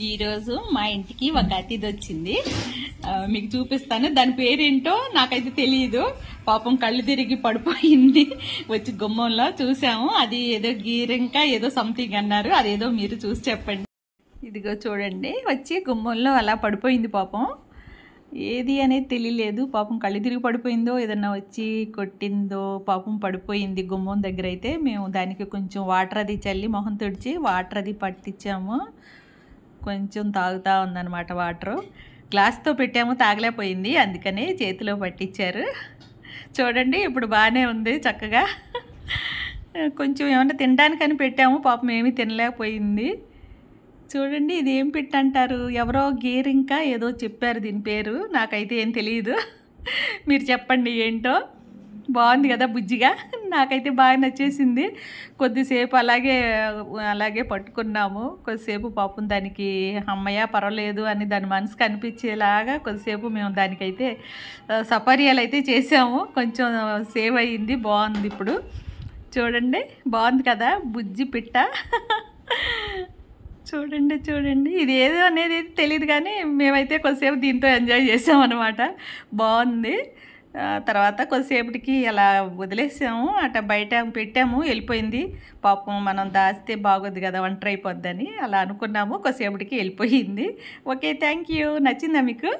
ఈరోజు మా ఇంటికి ఒక అతిథి వచ్చింది. మీకు చూపిస్తాను. దాని పేరేంటో నాకైతే తెలియదు. పాపం కళ్ళు తిరిగి పడిపోయింది. వచ్చి గుమ్మంలో చూసాము. అది ఏదో గీరింకా ఏదో సంథింగ్ అన్నారు. అదేదో మీరు చూసి చెప్పండి. ఇదిగో చూడండి, వచ్చి గుమ్మంలో అలా పడిపోయింది. పాపం ఏది అనేది తెలియలేదు. పాపం కళ్ళు తిరిగి పడిపోయిందో ఏదన్నా వచ్చి కొట్టిందో పాపం పడిపోయింది. గుమ్మం దగ్గర అయితే మేము దానికి కొంచెం వాటర్ అది చల్లి మొహం తుడిచి వాటర్ అది పట్టించాము. కొంచెం తాగుతూ ఉందన్నమాట. వాటరు గ్లాస్తో పెట్టాము, తాగలేకపోయింది. అందుకని చేతిలో పట్టించారు. చూడండి, ఇప్పుడు బాగానే ఉంది చక్కగా. కొంచెం ఏమన్నా తినడానికని పెట్టాము, పాపం ఏమీ తినలేకపోయింది. చూడండి, ఇది ఏం పిట్ట అంటారు, ఎవరో గీరింకా ఏదో చెప్పారు దీని పేరు, నాకైతే ఏం తెలియదు. మీరు చెప్పండి ఏంటో. బాగుంది కదా బుజ్జిగా, నాకైతే బాగా నచ్చేసింది. కొద్దిసేపు అలాగే పట్టుకున్నాము. కొద్దిసేపు పాపం దానికి అమ్మయ్య పర్వాలేదు అని దాని మనసుకు అనిపించేలాగా కొద్దిసేపు మేము దానికైతే సపర్యాలు అయితే చేసాము. కొంచెం సేవ్ అయ్యింది, బాగుంది. ఇప్పుడు చూడండి, బాగుంది కదా బుజ్జి పిట్ట. చూడండి, ఇది ఏదో అనేది తెలియదు కానీ మేమైతే కొద్దిసేపు దీంతో ఎంజాయ్ చేసామన్నమాట. బాగుంది. తర్వాత కొద్దిసేపటికి అలా వదిలేసాము, అట్లా బయట పెట్టాము, వెళ్ళిపోయింది. పాపం మనం దాస్తే బాగోద్దు కదా, ఒంటరి అయిపోద్దని అలా అనుకున్నాము. కొద్దిసేపటికి వెళ్ళిపోయింది. Okay, thank you. నచ్చిందా మీకు?